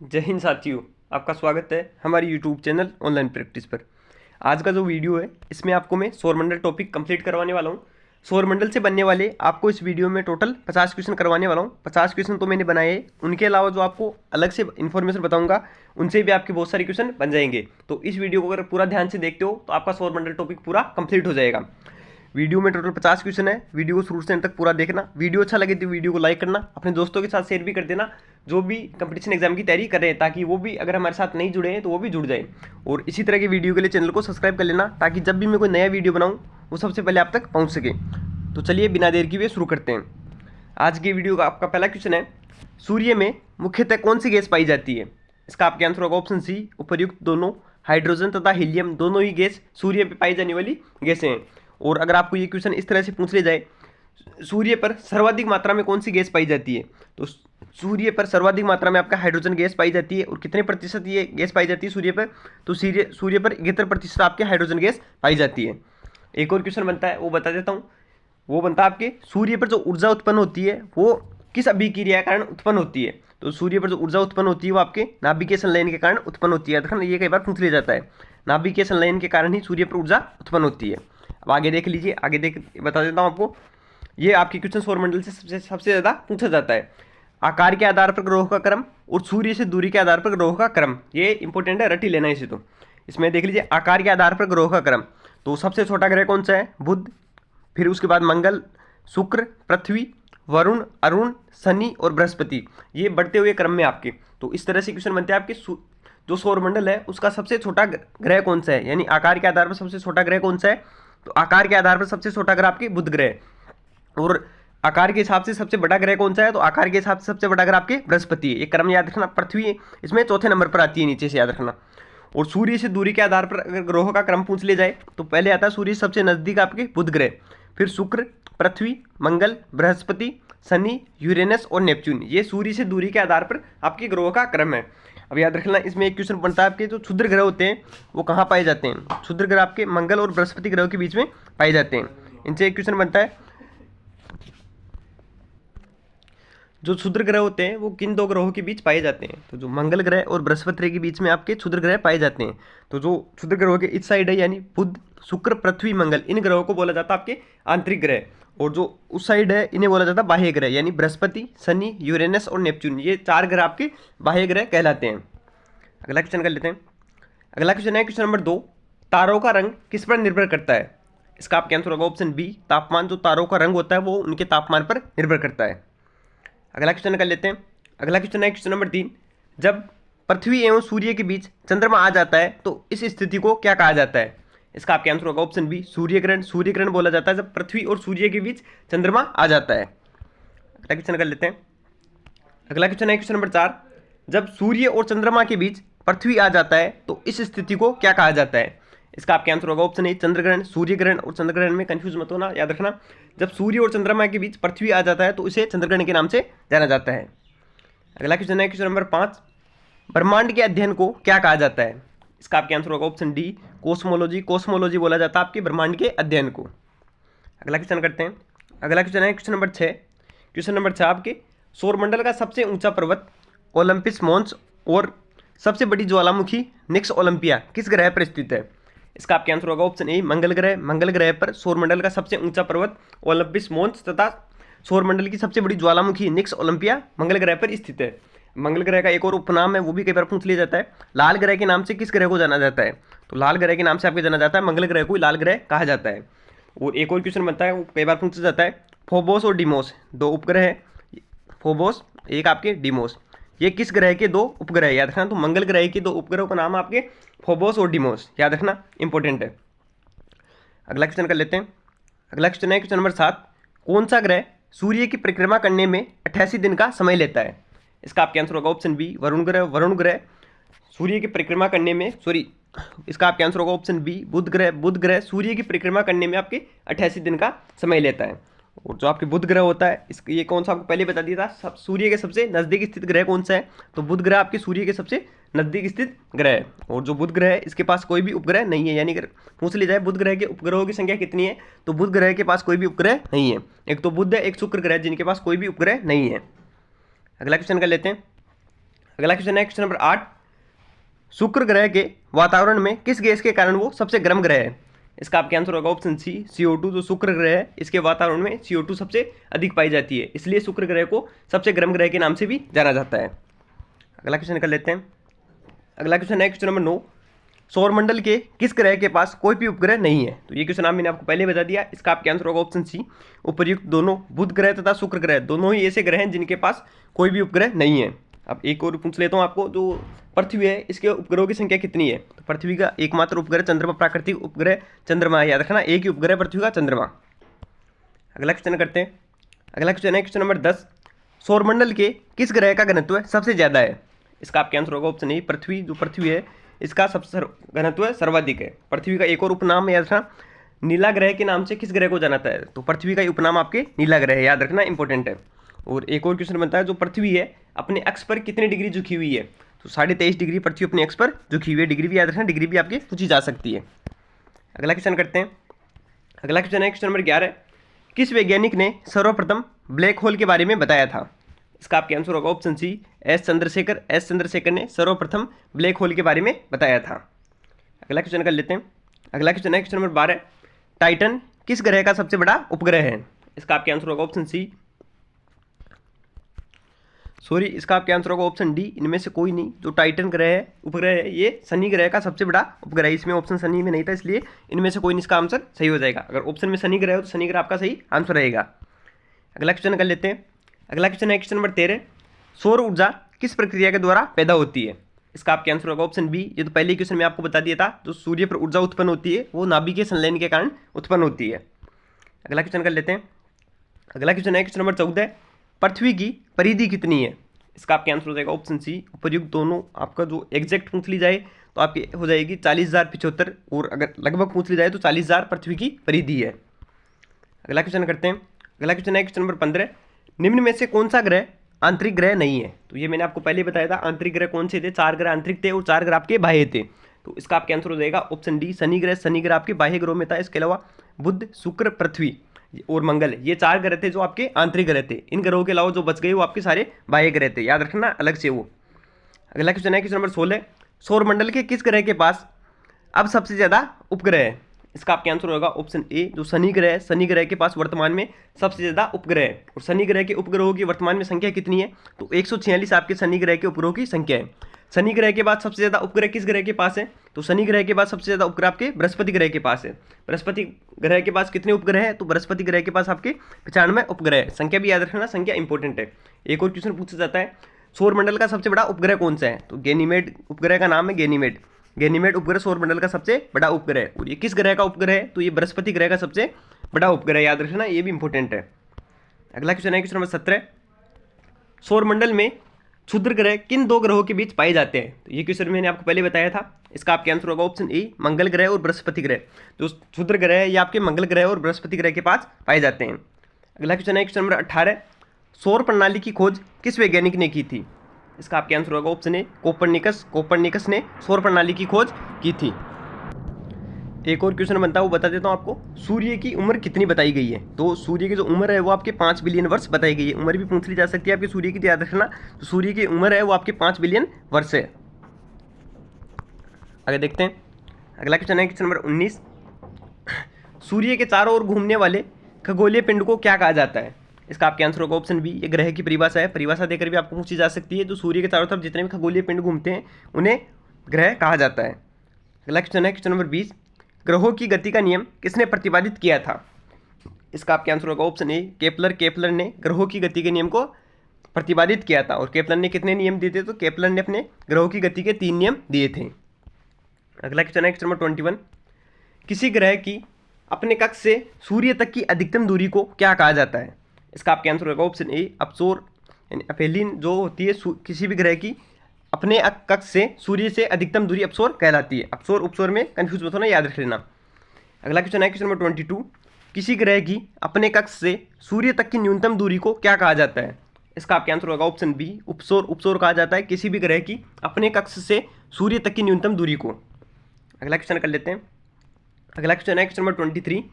जय हिंद साथियों, आपका स्वागत है हमारे यूट्यूब चैनल ऑनलाइन प्रैक्टिस पर। आज का जो वीडियो है इसमें आपको मैं सौरमंडल टॉपिक कंप्लीट करवाने वाला हूँ। सौरमंडल से बनने वाले आपको इस वीडियो में टोटल 50 क्वेश्चन करवाने वाला हूँ। 50 क्वेश्चन तो मैंने बनाए हैं, उनके अलावा जो आपको अलग से इन्फॉर्मेशन बताऊंगा उनसे भी आपके बहुत सारे क्वेश्चन बन जाएंगे। तो इस वीडियो को अगर पूरा ध्यान से देखते हो तो आपका सौरमंडल टॉपिक पूरा कंप्लीट हो जाएगा। वीडियो में टोटल 50 क्वेश्चन है। वीडियो को शुरू से अंत तक पूरा देखना। वीडियो अच्छा लगे तो वीडियो को लाइक करना, अपने दोस्तों के साथ शेयर भी कर देना जो भी कंपटीशन एग्जाम की तैयारी कर रहे हैं, ताकि वो भी अगर हमारे साथ नहीं जुड़े हैं तो वो भी जुड़ जाए। और इसी तरह की वीडियो के लिए चैनल को सब्सक्राइब कर लेना, ताकि जब भी मैं कोई नया वीडियो बनाऊँ वो सबसे पहले आप तक पहुँच सके। तो चलिए बिना देर किए शुरू करते हैं। आज की वीडियो का आपका पहला क्वेश्चन है, सूर्य में मुख्यतः कौन सी गैस पाई जाती है? इसका आपके आंसर होगा ऑप्शन सी, उपर्युक्त दोनों। हाइड्रोजन तथा हीलियम दोनों ही गैस सूर्य पर पाई जाने वाली गैसें हैं। और अगर आपको ये क्वेश्चन इस तरह से पूछ लिया जाए, सूर्य पर सर्वाधिक मात्रा में कौन सी गैस पाई जाती है, तो सूर्य पर सर्वाधिक मात्रा में आपका हाइड्रोजन गैस पाई जाती है। और कितने प्रतिशत ये गैस पाई जाती है सूर्य पर? तो सूर्य पर 71% आपके हाइड्रोजन गैस पाई जाती है। एक और क्वेश्चन बनता है, वो बता देता हूँ। वो बनता है आपके, सूर्य पर जो ऊर्जा उत्पन्न होती है वो किस अभिक्रिया के कारण उत्पन्न होती है? तो सूर्य पर जो ऊर्जा उत्पन्न होती है वो आपके नाभिकीय संलयन के कारण उत्पन्न होती है। देखो ये कई बार पूछ लिया जाता है, नाभिकीय संलयन के कारण ही सूर्य पर ऊर्जा उत्पन्न होती है। अब आगे देख लीजिए, आगे देख बता देता हूँ आपको। ये आपके क्वेश्चन सौरमंडल से सबसे ज़्यादा पूछा जाता है। आकार के आधार पर ग्रहों का क्रम और सूर्य से दूरी के आधार पर ग्रहों का क्रम, ये इंपॉर्टेंट है, रट ही लेना इसे। तो इसमें देख लीजिए, आकार के आधार पर ग्रहों का क्रम, तो सबसे छोटा ग्रह कौन सा है? बुध। फिर उसके बाद मंगल, शुक्र, पृथ्वी, वरुण, अरुण, शनि और बृहस्पति, ये बढ़ते हुए क्रम में आपके। तो इस तरह से क्वेश्चन बनते हैं आपके। जो सौरमंडल है उसका सबसे छोटा ग्रह कौन सा है, यानी आकार के आधार पर सबसे छोटा ग्रह कौन सा है? तो आकार के आधार पर सबसे छोटा ग्रह आपके बुध ग्रह। और आकार के हिसाब से सबसे बड़ा ग्रह कौन सा है? तो आकार के हिसाब से सबसे बड़ा ग्रह आपके बृहस्पति है। ये क्रम याद रखना। पृथ्वी इसमें चौथे नंबर पर आती है, नीचे से याद रखना। और सूर्य से दूरी के आधार पर अगर ग्रहों का क्रम पूछ लिया जाए तो पहले आता है सूर्य सबसे नजदीक आपके बुध ग्रह, फिर शुक्र, पृथ्वी, मंगल, बृहस्पति, शनि, यूरेनस और नेपच्यून। ये सूर्य से दूरी के आधार पर आपके ग्रहों का क्रम है। अब याद रखना, इसमें एक क्वेश्चन बनता है आपके, जो क्षुद्र ग्रह होते हैं वो कहाँ पाए जाते हैं? क्षुद्र ग्रह आपके मंगल और बृहस्पति ग्रह के बीच में पाए जाते हैं। इनसे एक क्वेश्चन बनता है, जो क्षुद्र ग्रह होते हैं वो किन दो ग्रहों के बीच पाए जाते हैं? तो जो मंगल ग्रह और बृहस्पति ग्रह के बीच में आपके क्षुद्र ग्रह पाए जाते हैं। तो जो क्षुद्र ग्रहों के इस साइड है, यानी बुध, शुक्र, पृथ्वी, मंगल, इन ग्रहों को बोला जाता है आपके आंतरिक ग्रह। और जो उस साइड है इन्हें बोला जाता है बाह्य ग्रह, यानी बृहस्पति, शनि, यूरेनस और नेपच्यून, ये चार ग्रह आपके बाह्य ग्रह कहलाते हैं। अगला क्वेश्चन कर लेते हैं। अगला क्वेश्चन है क्वेश्चन नंबर 2, तारों का रंग किस पर निर्भर करता है? इसका आपका आंसर होगा ऑप्शन बी, तापमान। जो तारों का रंग होता है वो उनके तापमान पर निर्भर करता है। अगला क्वेश्चन कर लेते हैं। अगला क्वेश्चन है क्वेश्चन नंबर 3, जब पृथ्वी एवं सूर्य के बीच चंद्रमा आ जाता है तो इस स्थिति को क्या कहा जाता है? इसका आपका आंसर होगा ऑप्शन बी, सूर्य ग्रहण। सूर्य ग्रहण बोला जाता है जब पृथ्वी और सूर्य के बीच चंद्रमा आ जाता है। अगला क्वेश्चन कर लेते हैं। अगला क्वेश्चन है क्वेश्चन नंबर 4, जब सूर्य और चंद्रमा के बीच पृथ्वी आ जाता है तो इस स्थिति को क्या कहा जाता है? इसका आपका आंसर होगा ऑप्शन ए, चंद्र ग्रहण। सूर्य ग्रहण और चंद्र ग्रहण में कंफ्यूज मत होना, याद रखना। जब सूर्य और चंद्रमा के बीच पृथ्वी आ जाता है तो इसे चंद्र ग्रहण के नाम से जाना जाता है। अगला क्वेश्चन है क्वेश्चन नंबर 5, ब्रह्मांड के अध्ययन को क्या कहा जाता है? इसका आपका आंसर होगा ऑप्शन डी, कोस्मोलॉजी। कोस्मोलॉजी बोला जाता है आपके ब्रह्मांड के अध्ययन को। अगला क्वेश्चन करते हैं। अगला क्वेश्चन है क्वेश्चन नंबर 6। क्वेश्चन नंबर 6 आपके, सौरमंडल का सबसे ऊंचा पर्वत ओलंपिस मॉन्स और सबसे बड़ी ज्वालामुखी निक्स ओलंपिया किस ग्रह पर स्थित है? इसका आपका आंसर होगा ऑप्शन ए, मंगल ग्रह। मंगल ग्रह पर सौरमंडल का सबसे ऊंचा पर्वत ओलंपिस मॉन्स तथा सौरमंडल की सबसे बड़ी ज्वालामुखी निक्स ओलंपिया मंगल ग्रह पर स्थित है। मंगल ग्रह का एक और उपनाम है, वो भी कई बार पूछ लिया जाता है, लाल ग्रह के नाम से किस ग्रह को जाना जाता है? तो लाल ग्रह के नाम से आपके जाना जाता है, मंगल ग्रह को लाल ग्रह कहा जाता है। और एक और क्वेश्चन बनता है, वो कई बार पूछा जाता है, फोबोस और डिमोस दो उपग्रह है, फोबोस एक आपके डिमोस, ये किस ग्रह के दो उपग्रह? याद रखना। तो मंगल ग्रह के दो उपग्रहों का नाम आपके फोबोस और डिमोस, याद रखना, इंपॉर्टेंट है। अगला क्वेश्चन कर लेते हैं। अगला क्वेश्चन है क्वेश्चन नंबर 7, कौन सा ग्रह सूर्य की परिक्रमा करने में 88 दिन का समय लेता है? इसका आपका आंसर होगा ऑप्शन बी, वरुण ग्रह। वरुण ग्रह सूर्य की परिक्रमा करने में, इसका आपका आंसर होगा ऑप्शन बी, बुध ग्रह। बुध ग्रह सूर्य की परिक्रमा करने में आपके 88 दिन का समय लेता है। और जो आपके बुध ग्रह होता है, इस ये कौन सा आपको पहले बता दिया था, सूर्य के सबसे नज़दीक स्थित ग्रह कौन सा है? तो बुध ग्रह आपके सूर्य के सबसे नज़दीक स्थित ग्रह है। और जो बुध ग्रह है इसके पास कोई भी उपग्रह नहीं है, यानी अगर पूछ लिया जाए बुध ग्रह के उपग्रहों की संख्या कितनी है, तो बुध ग्रह के पास कोई भी उपग्रह नहीं है। एक तो बुध है, एक शुक्र ग्रह, जिनके पास कोई भी उपग्रह नहीं है। अगला क्वेश्चन कर लेते हैं। अगला क्वेश्चन है क्वेश्चन नंबर 8, शुक्र ग्रह के वातावरण में किस गैस के कारण वो सबसे गर्म ग्रह है? इसका आपका आंसर होगा ऑप्शन सी, CO2। जो शुक्र ग्रह है इसके वातावरण में CO2 सबसे अधिक पाई जाती है, इसलिए शुक्र ग्रह को सबसे गर्म ग्रह के नाम से भी जाना जाता है। अगला क्वेश्चन कर लेते हैं। अगला क्वेश्चन है क्वेश्चन नंबर 9, सौरमंडल के किस ग्रह के पास कोई भी उपग्रह नहीं है? तो ये क्वेश्चन मैंने आपको पहले बता दिया। इसका आपका आंसर होगा ऑप्शन सी, उपर्युक्त दोनों बुध ग्रह तथा शुक्र ग्रह दोनों ही ऐसे ग्रह हैं जिनके पास कोई भी उपग्रह नहीं है। अब एक और पूछ लेता हूँ आपको, जो पृथ्वी है इसके उपग्रहों की संख्या कितनी है? तो पृथ्वी का एकमात्र उपग्रह चंद्रमा, प्राकृतिक उपग्रह चंद्रमा है, याद रखना, एक ही उपग्रह पृथ्वी का, चंद्रमा। अगला क्वेश्चन करते हैं। अगला क्वेश्चन है क्वेश्चन नंबर 10, सौरमंडल के किस ग्रह का घनत्व सबसे ज्यादा है? इसका आपका आंसर होगा ऑप्शन ए, पृथ्वी। जो पृथ्वी है इसका सबसे घनत्व सर्वाधिक है। पृथ्वी का एक और उपनाम याद रखना, नीला ग्रह के नाम से किस ग्रह को जाना है? तो पृथ्वी का उपनाम आपके नीला ग्रह है, याद रखना, इंपॉर्टेंट है। और एक और क्वेश्चन बनता है, जो पृथ्वी है अपने अक्ष पर कितनी डिग्री झुकी हुई है? तो 23.5 डिग्री पृथ्वी अपने अक्ष पर झुकी हुई है। डिग्री भी याद रखना, डिग्री भी आपकी पूछी जा सकती है। अगला क्वेश्चन करते हैं। अगला क्वेश्चन है क्वेश्चन नंबर 11, किस वैज्ञानिक ने सर्वप्रथम ब्लैक होल के बारे में बताया था? इसका आपका आंसर होगा option C, S Chandrasekhar. S Chandrasekhar ने सर्वप्रथम ब्लैक होल के बारे में बताया था। अगला क्वेश्चन कर लेते हैं। अगला क्वेश्चन है क्वेश्चन नंबर 12, टाइटन किस ग्रह का सबसे बड़ा उपग्रह है? इसका आपका आंसर होगा ऑप्शन सी, सॉरी, इसका आपका आंसर होगा ऑप्शन डी, इनमें से कोई नहीं। जो टाइटन ग्रह है, उपग्रह है, ये शनि ग्रह का सबसे बड़ा उपग्रह है। इसमें ऑप्शन शनि में नहीं था, इसलिए इनमें से कोई नहीं, इसका आंसर सही हो जाएगा। अगर ऑप्शन में शनि ग्रह हो तो शनि ग्रह आपका सही आंसर रहेगा। अगला क्वेश्चन कर लेते हैं। अगला क्वेश्चन है क्वेश्चन नंबर 13, सौर ऊर्जा किस प्रक्रिया के द्वारा पैदा होती है? इसका आपका आंसर होगा ऑप्शन बी। ये तो पहले क्वेश्चन में आपको बता दिया था, जो सूर्य पर ऊर्जा उत्पन्न होती है वो नाभिकीय संलयन के कारण उत्पन्न होती है। अगला क्वेश्चन कर लेते हैं। अगला क्वेश्चन है क्वेश्चन नंबर 14, पृथ्वी की परिधि कितनी है? इसका आपका आंसर हो जाएगा ऑप्शन सी, उपर्युक्त दोनों। आपका जो एग्जैक्ट पूछ ली जाए तो आपकी हो जाएगी 40,075, और अगर लगभग पूछ ली जाए तो 40,000 पृथ्वी की परिधि है। अगला क्वेश्चन करते हैं। अगला क्वेश्चन है क्वेश्चन नंबर 15, निम्न में से कौन सा ग्रह आंतरिक ग्रह नहीं है? तो ये मैंने आपको पहले बताया था, आंतरिक ग्रह कौन से थे? 4 ग्रह आंतरिक थे और 4 ग्रह आपके बाह्य थे। तो इसका आपका आंसर हो जाएगा ऑप्शन डी, शनि ग्रह। शनि ग्रह आपके बाह्य ग्रहों में था। इसके अलावा बुध, शुक्र, पृथ्वी और मंगल, ये 4 ग्रह थे जो आपके आंतरिक ग्रह थे। इन ग्रहों के अलावा जो बच गए वो आपके सारे बाह्य ग्रह थे, याद रखना अलग से वो। अगला क्वेश्चन है क्वेश्चन नंबर 16, सौरमंडल के किस ग्रह के पास अब सबसे ज्यादा उपग्रह है? इसका आपका आंसर होगा ऑप्शन ए, जो शनि ग्रह है। शनि ग्रह के पास वर्तमान में सबसे ज्यादा उपग्रह है। और शनि ग्रह के उपग्रहों की वर्तमान में संख्या कितनी है? तो 146 आपके शनि ग्रह के उपग्रहों की संख्या है। शनि ग्रह के बाद सबसे ज्यादा उपग्रह किस ग्रह के पास है? तो शनि ग्रह के बाद सबसे ज्यादा उपग्रह आपके बृहस्पति ग्रह के पास है। बृहस्पति ग्रह के पास कितने उपग्रह है? तो बृहस्पति ग्रह के पास आपके 95 उपग्रह है। संख्या भी याद रखना, संख्या इंपॉर्टेंट है। एक और क्वेश्चन पूछा जाता है, सौरमंडल का सबसे बड़ा उपग्रह कौन सा है? तो गैनीमेड उपग्रह का नाम है, गैनीमेड। गैनीमेड उपग्रह सौरमंडल का सबसे बड़ा उपग्रह है। और ये किस ग्रह का उपग्रह है? तो ये बृहस्पति ग्रह का सबसे बड़ा उपग्रह है, याद रखना, ये भी इंपॉर्टेंट है। अगला क्वेश्चन है क्वेश्चन नंबर 17, सौरमंडल में क्षुद्र ग्रह किन 2 ग्रहों के बीच पाए जाते हैं? तो ये क्वेश्चन मैंने आपको पहले बताया था। इसका आपका आंसर होगा ऑप्शन ए, मंगल ग्रह और बृहस्पति ग्रह। जो क्षुद्र ग्रह है ये आपके मंगल ग्रह और बृहस्पति ग्रह के पास पाए जाते हैं। अगला क्वेश्चन है क्वेश्चन नंबर 18, सौर प्रणाली की खोज किस वैज्ञानिक ने की थी? इसका आपका आंसर होगा ऑप्शन ए, कोपरनिकस। कोपरनिकस ने सौर प्रणाली की खोज की थी। एक और क्वेश्चन बनता है, वो बता देता हूँ आपको, सूर्य की उम्र कितनी बताई गई है? तो सूर्य की जो उम्र है वो आपके 5 बिलियन वर्ष बताई गई है। उम्र भी पूछ ली जा सकती है आपकी सूर्य की, याद रखना। तो सूर्य की उम्र है वो आपके 5 बिलियन वर्ष है। आगे देखते हैं। अगला क्वेश्चन है क्वेश्चन नंबर 19, सूर्य के चारों ओर घूमने वाले खगोलीय पिंड को क्या कहा जाता है? इसका आपका आंसर होगा ऑप्शन बी, ये ग्रह की परिभाषा है। परिभाषा देकर भी आपको पूछी जा सकती है। जो सूर्य के चारों तरफ जितने भी खगोलीय पिंड घूमते हैं उन्हें ग्रह कहा जाता है। अगला क्वेश्चन है क्वेश्चन नंबर 20, ग्रहों की गति का नियम किसने प्रतिपादित किया था? इसका आपका आंसर होगा ऑप्शन ए, केपलर। केपलर ने ग्रहों की गति के नियम को प्रतिपादित किया था। और केपलर ने कितने नियम दिए थे? तो केपलर ने अपने ग्रहों की गति के 3 नियम दिए थे। अगला क्वेश्चन है क्वेश्चन नंबर 21, किसी ग्रह की अपने कक्ष से सूर्य तक की अधिकतम दूरी को क्या कहा जाता है? इसका आपका आंसर होगा ऑप्शन ए, अपसोर, यानी अपेलिन जो होती है किसी भी ग्रह की अपने कक्ष से सूर्य से अधिकतम दूरी अपसोर कहलाती है। अपसोर उपसोर में कंफ्यूज मत होना, याद रख लेना। अगला क्वेश्चन है क्वेश्चन नंबर 22, किसी ग्रह की अपने कक्ष से सूर्य तक की न्यूनतम दूरी को क्या कहा जाता है? इसका आपका आंसर होगा ऑप्शन बी, उपसोर। उपसोर कहा जाता है किसी भी ग्रह की अपने कक्ष से सूर्य तक की न्यूनतम दूरी को। अगला क्वेश्चन कर लेते हैं। अगला क्वेश्चन है क्वेश्चन नंबर 23,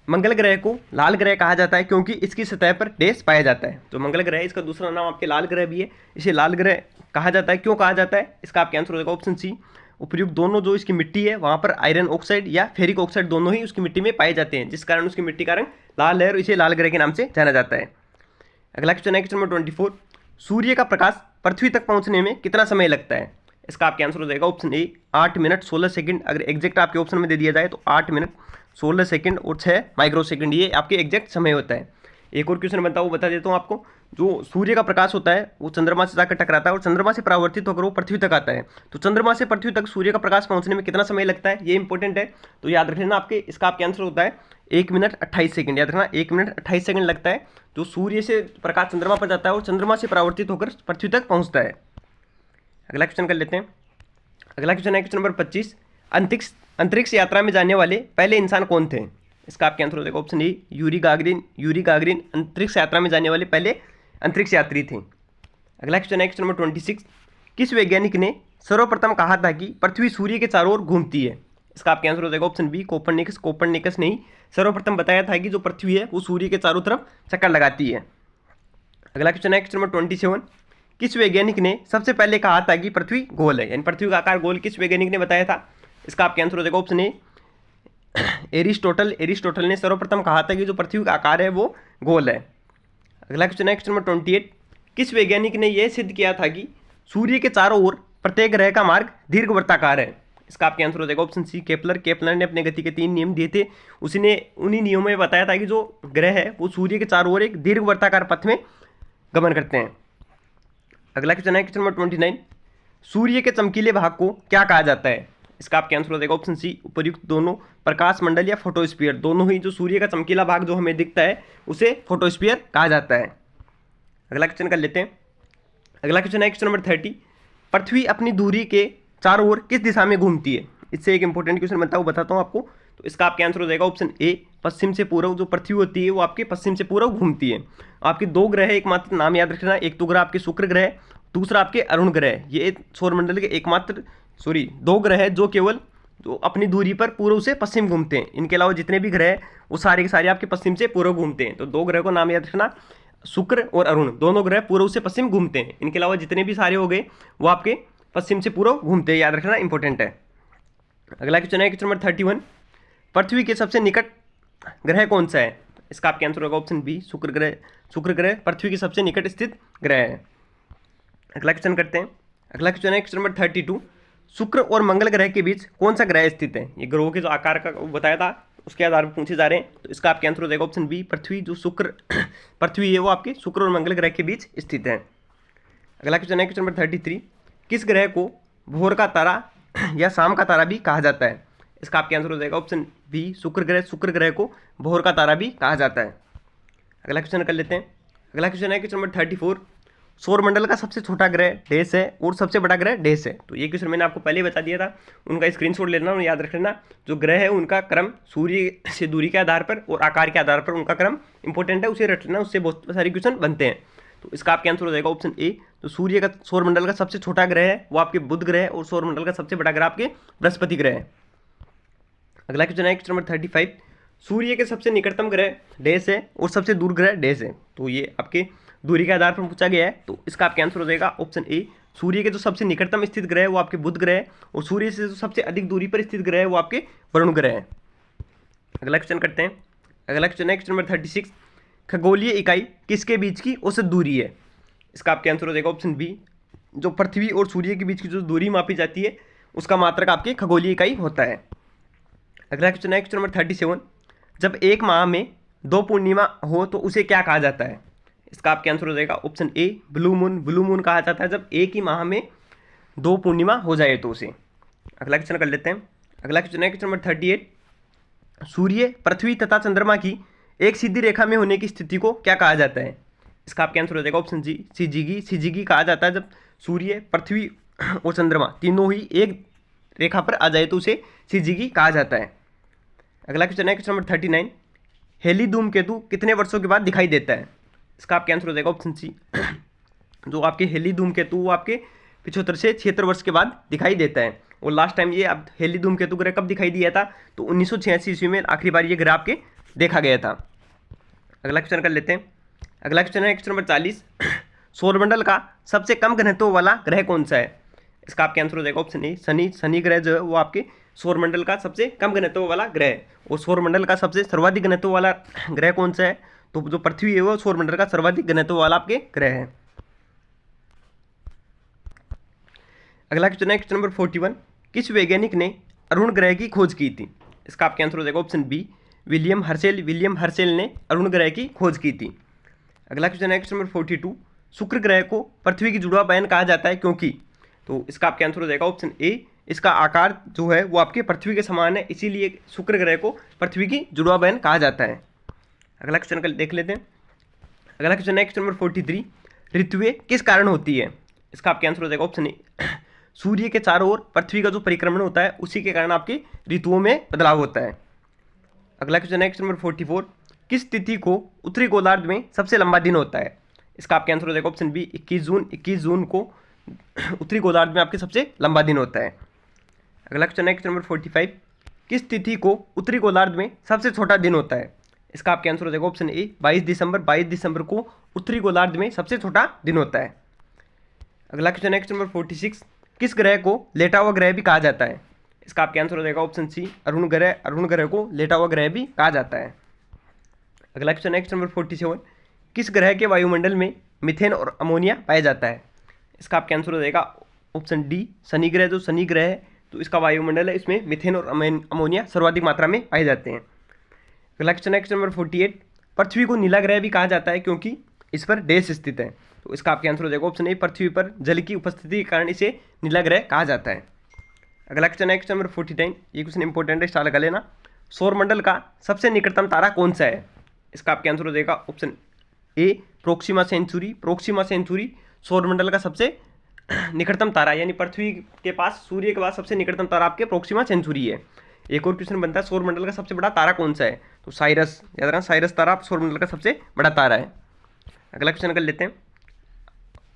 मंगल ग्रह को लाल ग्रह कहा जाता है क्योंकि इसकी सतह पर डैश पाया जाता है। तो मंगल ग्रह, इसका दूसरा नाम आपके लाल ग्रह भी है, इसे लाल ग्रह कहा जाता है। क्यों कहा जाता है, इसका आपका आंसर हो जाएगा ऑप्शन सी। उपयुक्त दोनों जो इसकी मिट्टी है वहाँ पर आयरन ऑक्साइड या फेरिक ऑक्साइड दोनों ही उसकी मिट्टी में पाए जाते हैं, जिस कारण उसकी मिट्टी का रंग लाल है और इसे लाल ग्रह के नाम से जाना जाता है। अगला क्वेश्चन है क्वेश्चन नंबर 24। सूर्य का प्रकाश पृथ्वी तक पहुंचने में कितना समय लगता है। इसका आपका आंसर हो जाएगा ऑप्शन ए 8 मिनट 16 सेकंड। अगर एग्जैक्ट आपके ऑप्शन में दे दिया जाए तो 8 मिनट 16 सेकंड और 6 माइक्रो सेकंड, ये आपके एग्जैक्ट समय होता है। एक और क्वेश्चन बनता है, वो बता देता हूँ आपको। जो सूर्य का प्रकाश होता है वो चंद्रमा से जाकर टकराता है और चंद्रमा से परावर्तित होकर वो पृथ्वी तक आता है। तो चंद्रमा से पृथ्वी तक सूर्य का प्रकाश पहुंचने में कितना समय लगता है, ये इंपॉर्टेंट है, तो याद रख लेना आपके। इसका आपका आंसर होता है 1 मिनट 28 सेकंड। याद रखना 1 मिनट 28 सेकंड लगता है जो सूर्य से प्रकाश चंद्रमा पर जाता है और चंद्रमा से परावर्तित होकर पृथ्वी तक पहुंचता है। अगला क्वेश्चन कर लेते हैं। अगला क्वेश्चन है क्वेश्चन नंबर 25। अंतरिक्ष यात्रा में जाने वाले पहले इंसान कौन थे। इसका आपका आंसर हो जाएगा ऑप्शन ए यूरी गागरिन अंतरिक्ष यात्रा में जाने वाले पहले अंतरिक्ष यात्री थे। अगला क्वेश्चन है क्वेश्चन नंबर 26। किस वैज्ञानिक ने सर्वप्रथम कहा था कि पृथ्वी सूर्य के चारों ओर घूमती है। इसका आपका आंसर हो जाएगा ऑप्शन बी कोपरनिकस ने ही सर्वप्रथम बताया था कि जो पृथ्वी है वो सूर्य के चारों तरफ चक्कर लगाती है। अगला क्वेश्चन है क्वेश्चन नंबर 27। किस वैज्ञानिक ने सबसे पहले कहा था कि पृथ्वी गोल है, यानी पृथ्वी का आकार गोल किस वैज्ञानिक ने बताया था। इसका आपका आंसर हो जाएगा ऑप्शन ए एरिस्टोटल ने सर्वप्रथम कहा था कि जो पृथ्वी का आकार है वो गोल है। अगला क्वेश्चन है क्वेश्चन नंबर 28। किस वैज्ञानिक ने यह सिद्ध किया था कि सूर्य के चारों ओर प्रत्येक ग्रह का मार्ग दीर्घवृत्ताकार है। इसका आपका आंसर हो जाएगा ऑप्शन सी केपलर ने अपने गति के 3 नियम दिए थे, उसने उन्हीं नियमों में बताया था कि जो ग्रह है वो सूर्य के चारों ओर एक दीर्घवृत्ताकार पथ में गमन करते हैं। अगला क्वेश्चन है क्वेश्चन नंबर 29। सूर्य के चमकीले भाग को क्या कहा जाता है। इसका आपका आंसर हो जाएगा ऑप्शन सी उपर्युक्त दोनों। प्रकाश मंडल या फोटोस्फीयर दोनों ही, जो सूर्य का चमकीला भाग जो हमें दिखता है उसे फोटोस्फीयर कहा जाता है। अगला क्वेश्चन कर लेते हैं। अगला क्वेश्चन है क्वेश्चन नंबर 30। पृथ्वी अपनी दूरी के चारों ओर किस दिशा में घूमती है। इससे एक इंपॉर्टेंट क्वेश्चन बनता है, वो बताता हूँ आपको। तो इसका आपका आंसर हो जाएगा ऑप्शन ए पश्चिम से पूर्व। जो पृथ्वी होती है वो आपके पश्चिम से पूर्व घूमती है। आपके 2 ग्रह है, एकमात्र नाम याद रखना। एक तो ग्रह आपके शुक्र ग्रह, दूसरा आपके अरुण ग्रह। ये सौरमंडल के एकमात्र 2 ग्रह है जो केवल जो अपनी दूरी पर पूर्व से पश्चिम घूमते हैं। इनके अलावा जितने भी ग्रह हैं वो सारे के सारे आपके पश्चिम से पूर्व घूमते हैं। तो 2 ग्रह को नाम याद रखना, शुक्र और अरुण, दोनों ग्रह पूर्व से पश्चिम घूमते हैं। इनके अलावा जितने भी सारे हो गए वो आपके पश्चिम से पूर्व घूमते हैं, याद रखना इंपॉर्टेंट है। अगला क्वेश्चन है क्वेश्चन नंबर 31। पृथ्वी के सबसे निकट ग्रह कौन सा है। इसका आपका आंसर होगा ऑप्शन बी शुक्र ग्रह पृथ्वी के सबसे निकट स्थित ग्रह है। अगला क्वेश्चन करते हैं। अगला क्वेश्चन है क्वेश्चन नंबर 32। शुक्र और मंगल ग्रह के बीच कौन सा ग्रह स्थित है। ये ग्रहों के जो आकार का बताया था उसके आधार पर पूछे जा रहे हैं। तो इसका आपका आंसर हो जाएगा ऑप्शन बी पृथ्वी। जो पृथ्वी है वो आपके शुक्र और मंगल ग्रह के बीच स्थित है। अगला क्वेश्चन है क्वेश्चन नंबर 33। किस ग्रह को भोर का तारा या शाम का तारा भी कहा जाता है। इसका आपका आंसर हो जाएगा ऑप्शन बी शुक्र ग्रह को भोर का तारा भी कहा जाता है। अगला क्वेश्चन कर लेते हैं। अगला क्वेश्चन है क्वेश्चन नंबर 34। सौरमंडल का सबसे छोटा ग्रह डैश है और सबसे बड़ा ग्रह डैश है। तो ये क्वेश्चन मैंने आपको पहले ही बता दिया था, उनका स्क्रीनशॉट लेना और याद रख लेना। जो ग्रह है उनका क्रम सूर्य से दूरी के आधार पर और आकार के आधार पर उनका क्रम इंपॉर्टेंट है, उसे रट लेना, उससे बहुत सारे क्वेश्चन बनते हैं। तो इसका आपका आंसर हो जाएगा ऑप्शन ए। तो सूर्य का सौरमंडल का सबसे छोटा ग्रह है वो आपके बुध ग्रह है और सौरमंडल का सबसे बड़ा ग्रह आपके बृहस्पति ग्रह है। अगला क्वेश्चन है क्वेश्चन नंबर 35। सूर्य के सबसे निकटतम ग्रह डैश है और सबसे दूर ग्रह डैश है। तो ये आपके दूरी के आधार पर पूछा गया है। तो इसका आपका आंसर हो जाएगा ऑप्शन ए। सूर्य के जो सबसे निकटतम स्थित ग्रह है वो आपके बुध ग्रह है और सूर्य से जो सबसे अधिक दूरी पर स्थित ग्रह है वो आपके वरुण ग्रह है। अगला क्वेश्चन करते हैं। अगला क्वेश्चन है क्वेश्चन नंबर 36। खगोलीय इकाई किसके बीच की औसत दूरी है। इसका आपका आंसर हो जाएगा ऑप्शन बी। जो पृथ्वी और सूर्य के बीच की जो दूरी मापी जाती है उसका मात्रक आपके खगोलीय इकाई होता है। अगला क्वेश्चन है क्वेश्चन नंबर 37। जब एक माह में 2 पूर्णिमा हो तो उसे क्या कहा जाता है। इसका आपका आंसर हो जाएगा ऑप्शन ए ब्लू मून कहा जाता है जब एक ही माह में 2 पूर्णिमा हो जाए तो उसे। अगला क्वेश्चन कर लेते हैं। अगला क्वेश्चन है क्वेश्चन नंबर 38। सूर्य पृथ्वी तथा चंद्रमा की एक सीधी रेखा में होने की स्थिति को क्या कहा जाता है। इसका आपका आंसर हो जाएगा ऑप्शन जी सीजीगी कहा जाता है जब सूर्य पृथ्वी और चंद्रमा तीनों ही एक रेखा पर आ जाए तो उसे सीजीगी कहा जाता है। अगला क्वेश्चन है क्वेश्चन नंबर 39। हेली धूमकेतु कितने वर्षों के बाद दिखाई देता है। इसका आपका आंसर हो जाएगा ऑप्शन सी। जो आपके हेली धूमकेतु वो आपके 75 से 76 वर्ष के बाद दिखाई देता है। और लास्ट टाइम ये अब हेली धूमकेतु ग्रह कब दिखाई दिया था तो 1986 ईस्वी में आखिरी बार ये ग्रह आपके देखा गया था। अगला क्वेश्चन कर लेते हैं। अगला क्वेश्चन है क्वेश्चन नंबर 40, सौरमंडल का सबसे कम घनत्व वाला ग्रह कौन सा है? इसका आपके आंसर हो जाएगा ऑप्शन ए शनि। शनि ग्रह जो है वो आपके सौरमंडल का सबसे कम घनत्व वाला ग्रह है। और सौरमंडल का सबसे सर्वाधिक घनत्व वाला ग्रह कौन सा है? तो जो पृथ्वी है वो सौरमंडल का सर्वाधिक घनत्व वाला आपके ग्रह है। अगला क्वेश्चन है क्वेश्चन नंबर 41, किस वैज्ञानिक ने अरुण ग्रह की खोज की थी? इसका आपके आंसर हो जाएगा option B William Herschel. William Herschel ने अरुण ग्रह की खोज की थी। अगला क्वेश्चन है क्वेश्चन नंबर 42, शुक्र ग्रह को पृथ्वी की जुड़वा बहन कहा जाता है क्योंकि? तो इसका आपके आंसर हो जाएगा ऑप्शन ए, इसका आकार जो है वो आपके पृथ्वी के समान है, इसीलिए शुक्र ग्रह को पृथ्वी की जुड़वा बहन कहा जाता है। अगला क्वेश्चन का देख लेते हैं। अगला क्वेश्चन है क्वेश्चन नंबर 43, ऋतुएं किस कारण होती है? इसका आपके आंसर हो जाएगा ऑप्शन ए सूर्य के चारों ओर पृथ्वी का जो परिक्रमण होता है उसी के कारण आपकी ऋतुओं में बदलाव होता है। अगला क्वेश्चन है क्वेश्चन नंबर 44, किस तिथि को उत्तरी गोलार्ध में सबसे लंबा दिन होता है? इसका आपके आंसर हो जाएगा ऑप्शन बी 21 जून। 21 जून को उत्तरी गोलार्ध में आपके सबसे लंबा दिन होता है। अगला क्वेश्चन है क्वेश्चन नंबर 45, किस तिथि को उत्तरी गोलार्ध में सबसे छोटा दिन होता है? इसका आपके आंसर हो जाएगा ऑप्शन ए 22 दिसंबर। 22 दिसंबर को उत्तरी गोलार्ध में सबसे छोटा दिन होता है। अगला क्वेश्चन है क्वेश्चन नंबर 46, किस ग्रह को लेटा हुआ ग्रह भी कहा जाता है? इसका आपके आंसर हो जाएगा ऑप्शन सी अरुण ग्रह। अरुण ग्रह को लेटा हुआ ग्रह भी कहा जाता है। अगला क्वेश्चन है क्वेश्चन नंबर 47, किस ग्रह के वायुमंडल में मीथेन और अमोनिया पाया जाता है? इसका आपके आंसर हो जाएगा ऑप्शन डी शनि ग्रह। जो शनि ग्रह है तो इसका वायुमंडल है, इसमें मीथेन और अमोनिया सर्वाधिक मात्रा में पाए जाते हैं। अगला क्वेश्चन है क्वेश्चन नंबर 48, पृथ्वी को नीला ग्रह भी कहा जाता है क्योंकि इस पर डैश स्थित है? तो इसका आपके आंसर हो जाएगा ऑप्शन ए पृथ्वी पर जल की उपस्थिति के कारण इसे नीला ग्रह कहा जाता है। अगला क्वेश्चन है क्वेश्चन नंबर 49, ये क्वेश्चन इंपॉर्टेंट है, स्टार लगा लेना। सौरमंडल का सबसे निकटतम तारा कौन सा है? इसका आपके आंसर हो जाएगा option A Proxima Centauri. Proxima Centauri सौरमंडल का सबसे निकटतम तारा, यानी पृथ्वी के पास सूर्य के बाद सबसे निकटतम तारा आपके प्रोक्सिमा सेंचुरी है। एक और क्वेश्चन बनता है सौरमंडल का सबसे बड़ा तारा कौन सा है? तो साइरस, याद रखना साइरस तारा सौरमंडल का सबसे बड़ा तारा है। अगला क्वेश्चन कर लेते हैं।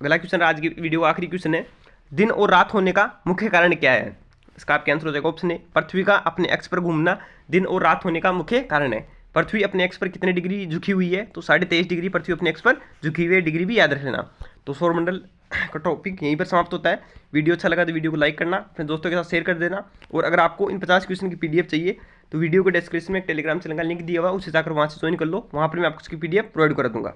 अगला क्वेश्चन आज की वीडियो आखिरी क्वेश्चन है, दिन और रात होने का मुख्य कारण क्या है? इसका आपके आंसर हो जाएगा ऑप्शन ए पृथ्वी का अपने एक्स पर घूमना दिन और रात होने का मुख्य कारण है। पृथ्वी अपने एक्स पर कितने डिग्री झुकी हुई है? तो 23.5 डिग्री पृथ्वी अपने एक्स पर झुकी हुई है, डिग्री भी याद रखना। तो सौरमंडल का टॉपिक यहीं पर समाप्त होता है। वीडियो अच्छा लगा तो वीडियो को लाइक करना, अपने दोस्तों के साथ शेयर कर देना। और अगर आपको इन 50 क्वेश्चन की पीडीएफ चाहिए तो वीडियो के डिस्क्रिप्शन में एक टेलीग्राम चैनल का लिंक दिया हुआ है, उसे जाकर वहाँ से ज्वाइन कर लो। वहाँ पर मैं आपको उसकी पीडीएफ प्रोवाइड कर दूंगा।